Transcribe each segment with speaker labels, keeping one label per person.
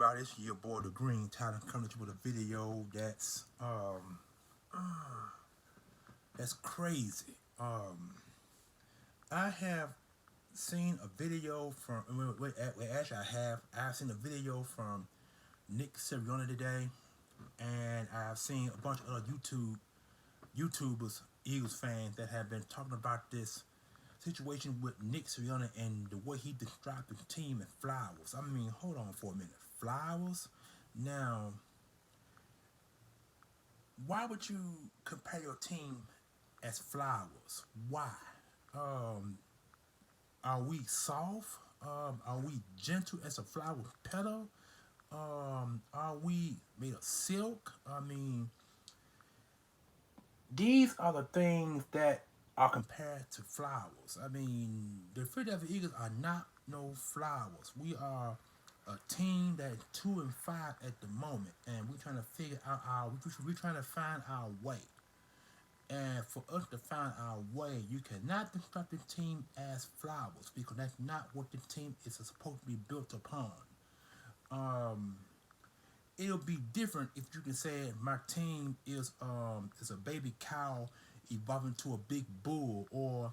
Speaker 1: everybody? It's your boy the Green Titan coming to you with a video that's crazy. I have seen a video from actually I've seen a video from Nick Sirianni today, and I've seen a bunch of other YouTubers, Eagles fans that have been talking about this situation with Nick Sirianni and the way he described the team as flowers. I mean, hold on for a minute, flowers. Now, why would you compare your team as flowers? Why? Um, are we soft? Are we gentle as a flower petal? Are we made of silk? I mean, these are the things that are compared to flowers. I mean, the Philadelphia Eagles are not no flowers. We are a team that's 2-5 at the moment, and we're trying to figure out we're trying to find our way. And for us to find our way, you cannot describe the team as flowers because that's not what the team is supposed to be built upon. Um, it'll be different if you can say my team is a baby cow evolving to a big bull, or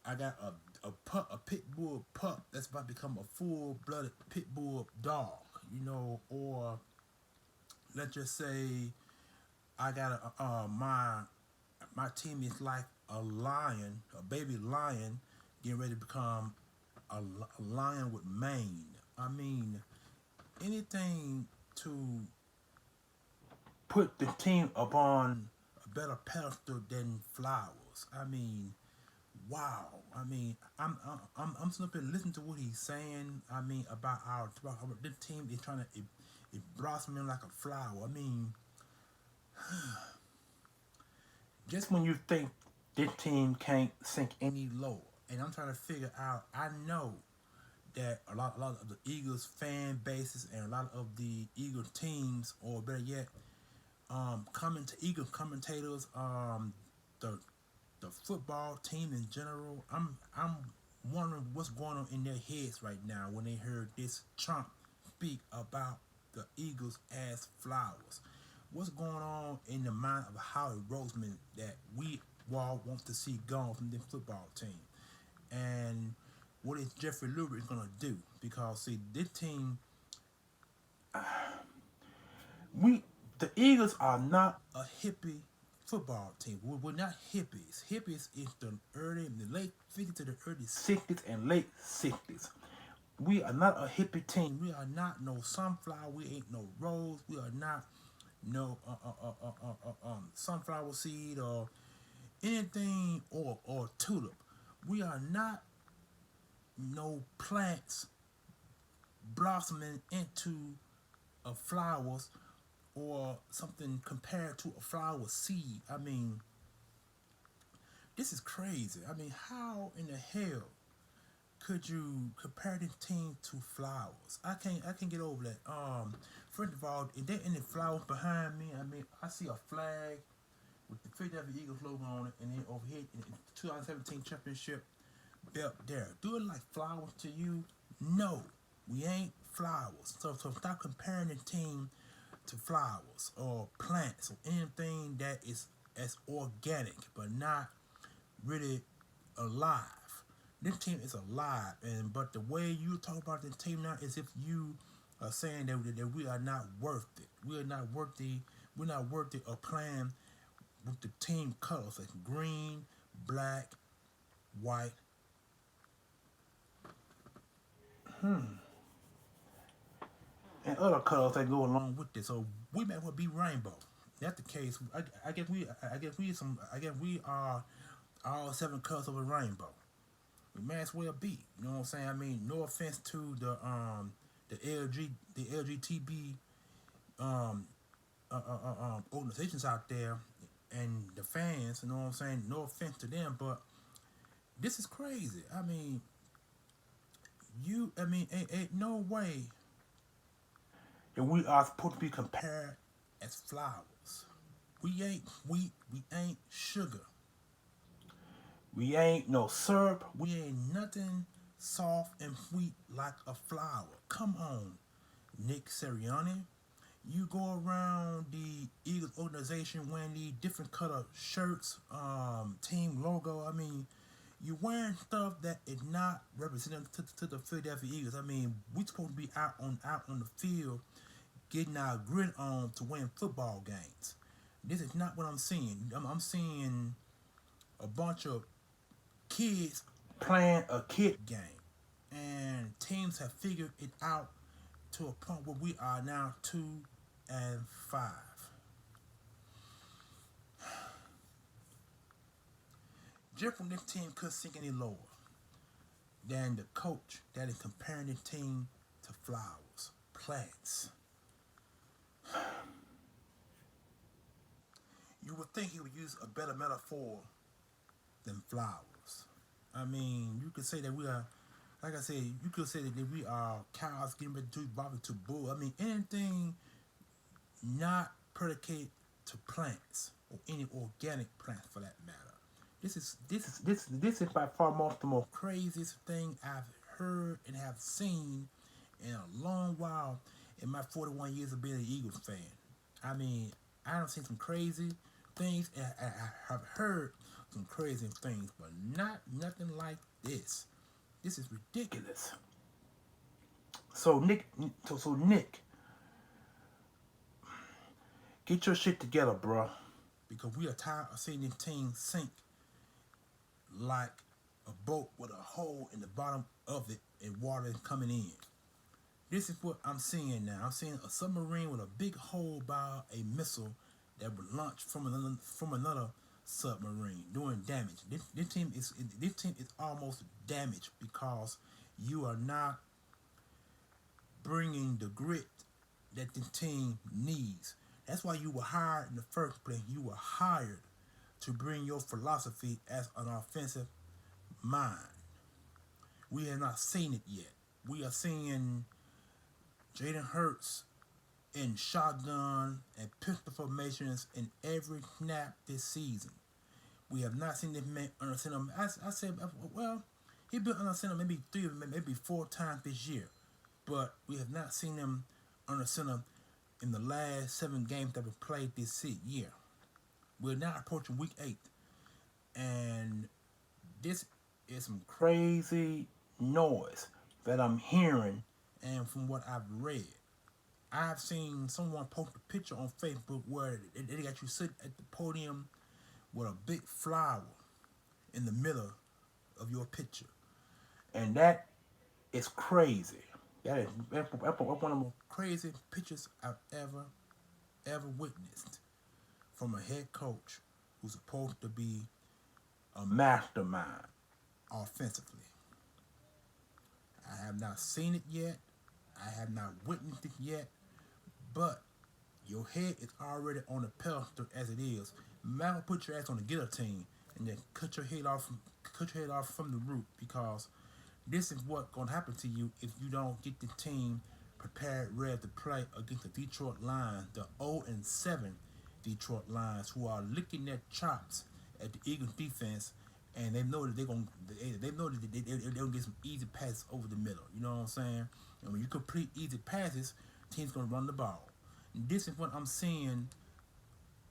Speaker 1: I got a pit bull pup that's about to become a full blooded pit bull dog, or let's just say I got my team is like a lion, a baby lion, getting ready to become a lion with mane. I mean, anything to put the team upon a better pedestal than flowers. I mean, wow. I mean, I'm sitting up and listening to what he's saying. I mean, about our this team is trying to it blossoming like a flower. I mean, just when you think this team can't sink any lower, and I'm trying to figure out. I know that a lot of the Eagles fan bases and a lot of the Eagles teams, or better yet, Eagle commentators, the the football team in general. I'm wondering what's going on in their heads right now when they heard this Trump speak about the Eagles as flowers. What's going on in the mind of Howard Roseman that we all want to see gone from this football team? And what is Jeffrey Lurie going to do? Because see, this team, we the Eagles are not a hippie football team. We're not hippies. Hippies is the late 50s to the early 60s and late 60s. We are not a hippie team. We are not no sunflower. We ain't no rose. We are not no sunflower seed or anything or tulip. We are not no plants blossoming into a flowers or something compared to a flower seed. I mean, this is crazy. I mean, how in the hell could you compare this team to flowers? I can't get over that. First of all, is there any flowers behind me? I mean, I see a flag with the Philadelphia Eagles logo on it, and then over here in the 2017 championship belt there. Do it like flowers to you? No, we ain't flowers. So stop comparing the team to flowers or plants or anything that is as organic but not really alive. This team is alive, and but the way you talk about this team now is if you are saying that we are not worth it. We are not worthy. We're not worthy of playing with the team colors like green, black, white, and other colors that go along with this. So we might well be rainbow. That's the case. I guess we are all 7 colors of a rainbow. We may as well be. You know what I'm saying? I mean, no offense to the LGTB um organizations out there and the fans. You know what I'm saying? No offense to them, but this is crazy. I mean, ain't no way that we are supposed to be compared as flowers. We ain't wheat. We ain't sugar. We ain't no syrup. We ain't nothing soft and sweet like a flower. Come on. Nick Sirianni. You go around the Eagles organization wearing the different color shirts, team logo. I mean, you wearing stuff that is not representative to the Philadelphia Eagles. I mean, we supposed to be out on the field getting our grit on to win football games. This is not what I'm seeing. I'm seeing a bunch of kids playing a kid game, and teams have figured it out to a point where we are now 2-5. Jeff from this team couldn't sink any lower than the coach that is comparing the team to flowers, plants. You would think he would use a better metaphor than flowers. I mean, you could say that we are, like I said, you could say that we are cows getting ready to evolve into bull. I mean, anything not predicated to plants or any organic plants for that matter. This is by far most the most craziest thing I've heard and have seen in a long while in my 41 years of being an Eagles fan. I mean, I've seen some crazy things and I have heard some crazy things, but not nothing like this. This is ridiculous. So Nick, get your shit together, bro, because we are tired of seeing this team sink like a boat with a hole in the bottom of it and water coming in. This is what I'm seeing now. I'm seeing a submarine with a big hole by a missile that would launch from another submarine, doing damage. This team is almost damaged because you are not bringing the grit that the team needs. That's why you were hired in the first place. You were hired to bring your philosophy as an offensive mind. We have not seen it yet. We are seeing Jalen Hurts in shotgun and pistol formations in every snap this season. We have not seen this man under center. I said, well, he's been under center maybe 3, maybe 4 times this year, but we have not seen him under center in the last 7 games that we played this year. We're now approaching week 8, and this is some crazy noise that I'm hearing, and from what I've read. I've seen someone post a picture on Facebook where they got you sitting at the podium with a big flower in the middle of your picture. And that is crazy. That's one of the most crazy pictures I've ever witnessed from a head coach who's supposed to be a mastermind offensively. I have not seen it yet. I have not witnessed it yet. But your head is already on the pedestal as it is. Might put your ass on the guillotine and then cut your head off from the root, because this is what's gonna happen to you if you don't get the team prepared, ready to play against the Detroit Lions, the 0-7 Detroit Lions, who are licking their chops at the Eagles defense, and they know that they're gonna get some easy passes over the middle. You know what I'm saying? And when you complete easy passes, team's gonna run the ball. And this is what I'm seeing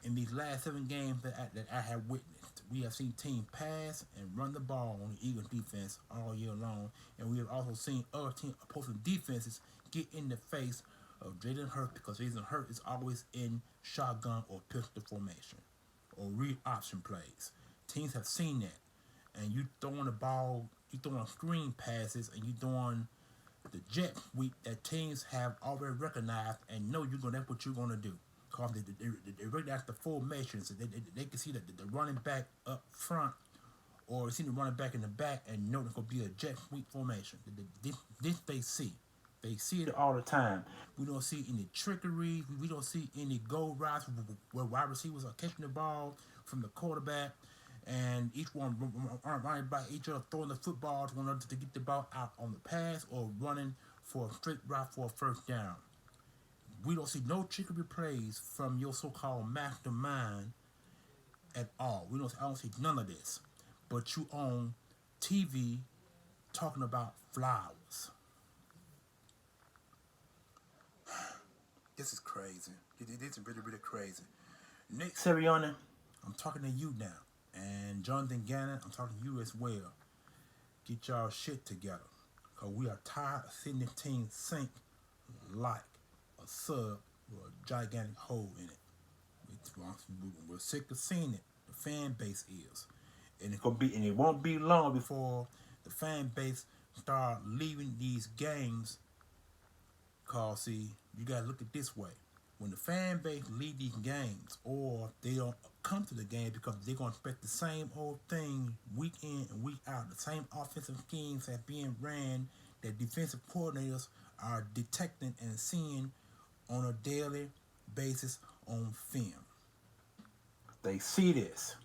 Speaker 1: in these last 7 games that I have witnessed. We have seen teams pass and run the ball on the Eagles defense all year long, and we have also seen other team opposing defenses get in the face of Jalen Hurts, because Jalen Hurts is always in shotgun or pistol formation or read option plays. Teams have seen that, and you throwing the ball, you throwing screen passes, and you throwing the jet sweep that teams have already recognized and know that's what you're gonna do. Because they recognize the formations, so they can see that the running back up front, or see the running back in the back, and know it's gonna be a jet sweep formation. This they see. They see it all the time. We don't see any trickery. We don't see any goal routes where wide receivers are catching the ball from the quarterback, and each one running by each other, throwing the football to one another to get the ball out on the pass, or running for a straight route for a first down. We don't see no trickery plays from your so-called mastermind at all. I don't see none of this. But you on TV talking about flowers. This is crazy. This is really, really crazy. Nick Sirianni, I'm talking to you now. And Jonathan Gannon, I'm talking to you as well. Get y'all shit together. Because we are tired of seeing this team sink like a sub with a gigantic hole in it. We're sick of seeing it. The fan base is. And it won't be long before the fan base start leaving these games. Cause see, you gotta look at it this way. When the fan base leave these games, or they don't come to the game because they're gonna expect the same old thing week in and week out, the same offensive schemes that being ran that defensive coordinators are detecting and seeing on a daily basis on film. They see this.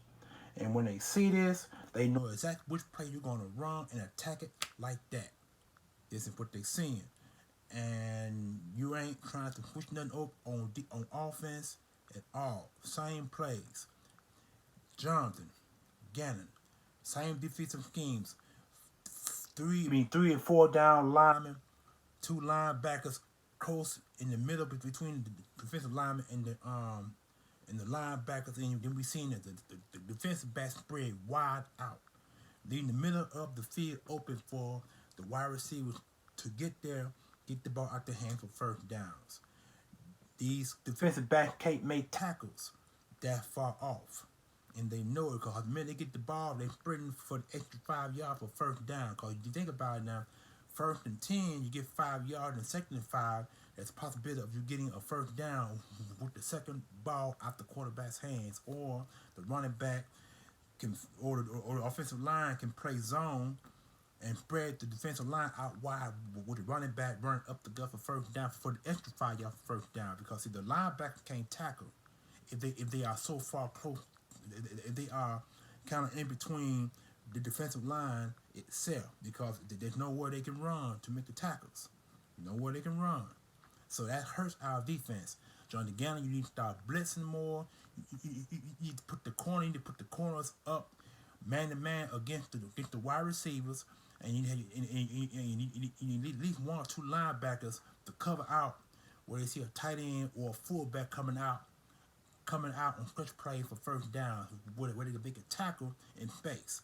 Speaker 1: And when they see this, they know exactly which play you're going to run and attack it like that. This is what they're seeing. And you ain't trying to push nothing up on offense at all. Same plays. Jonathan, Gannon, same defensive schemes. Three and four down linemen, two linebackers close in the middle between the defensive linemen and the linebackers, and then we seen that the defensive back spread wide out, leaving the middle of the field open for the wide receivers to get there, get the ball out their hands for first downs. These defensive backs can't make tackles that far off. And they know it because the minute they get the ball, they're sprinting for the extra 5 yards for first down. Because you think about it now, 1st and 10, you get 5 yards, and 2nd and 5, there's a possibility of you getting a first down with the second ball out the quarterback's hands, or the running back can, or the offensive line can play zone and spread the defensive line out wide with the running back running up the gut for first down for the extra 5 yards for first down. Because see, the linebacker can't tackle if they are so far close. If they are kind of in between the defensive line itself, because there's nowhere they can run to make the tackles. Nowhere they can run. So that hurts our defense. Jonathan Gannon, you need to start blitzing more. You need to put the corners up, man to man against the wide receivers, and you need at least one or two linebackers to cover out where they see a tight end or a fullback coming out on stretch play for first down, where they can tackle in space.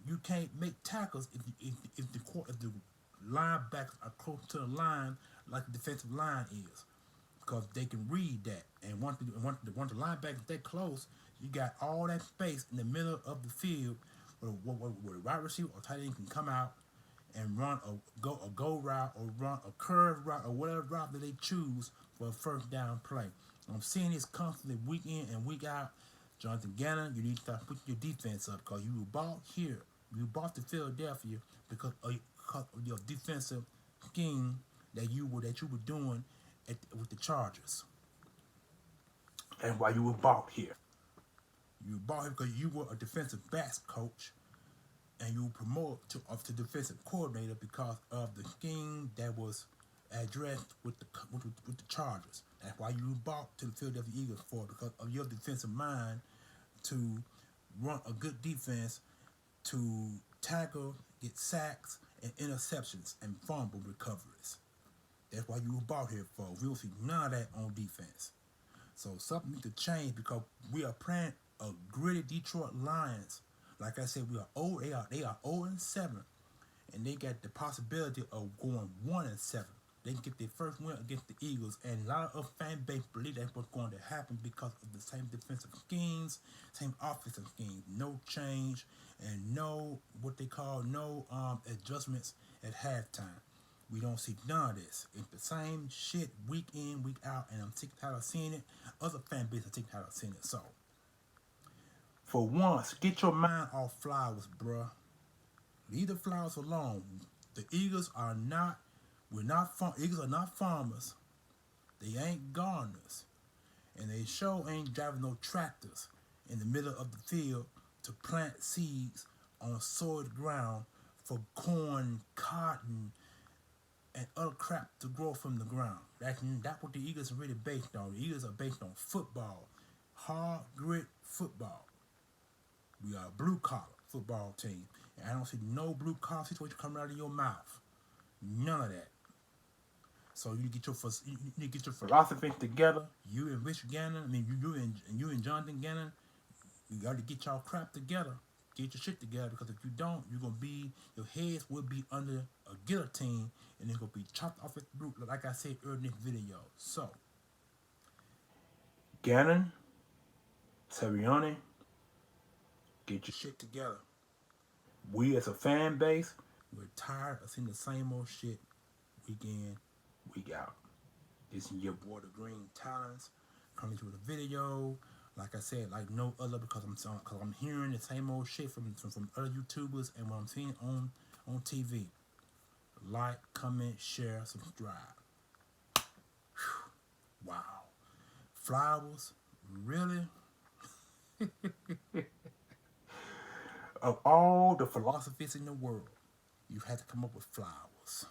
Speaker 1: You can't make tackles if the linebackers are close to the line like the defensive line is, because they can read that. And once the linebackers that close, you got all that space in the middle of the field where the wide receiver or tight end can come out and run a go route or run a curve route or whatever route that they choose for a first down play. I'm seeing this constantly week in and week out. Jonathan Gannon, you need to start putting your defense up, because you were bought here. You bought to Philadelphia because of your defensive scheme that you were doing with the Chargers. And why you were bought here. You were bought here because you were a defensive backs coach, and you were promoted to defensive coordinator because of the scheme that was addressed with the Chargers. That's why you were bought to the Philadelphia Eagles for, because of your defensive mind to run a good defense, to tackle, get sacks, and interceptions, and fumble recoveries. That's why you were bought here for. We will see none of that on defense. So something needs to change, because we are playing a gritty Detroit Lions. Like I said, they are 0-7, and they got the possibility of going 1-7. They can get their first win against the Eagles, and a lot of fan base believe that's what's going to happen because of the same defensive schemes, same offensive schemes, no change, and no adjustments at halftime. We don't see none of this. It's the same shit week in, week out, and I'm sick and tired of seeing it. Other fan bases are sick and tired of seeing it. So, for once, get your mind off Flowers, bruh. Leave the Flowers alone. The Eagles are not. Eagles are not farmers. They ain't gardeners. And they sure ain't driving no tractors in the middle of the field to plant seeds on soiled ground for corn, cotton, and other crap to grow from the ground. That's what the Eagles are really based on. The Eagles are based on football. Hard grit football. We are a blue collar football team. And I don't see no blue collar situation coming out of your mouth. None of that. So you get your you need to get your philosophy together. You and Rich Gannon, I mean you and Jonathan Gannon, you got to get y'all crap together. Get your shit together, because if you don't, you're gonna be your heads will be under a guillotine and it's gonna be chopped off at the root, like I said earlier in this video. So Gannon, Sirianni, get your shit together. We as a fan base, we're tired of seeing the same old shit week in, week out. This is your boy, the Green Talents, coming to the video. Like I said, like no other, because I'm hearing the same old shit from other YouTubers and what I'm seeing on TV. Like, comment, share, subscribe. Whew. Wow. Flowers, really? Of all the philosophies in the world, you had to come up with flowers.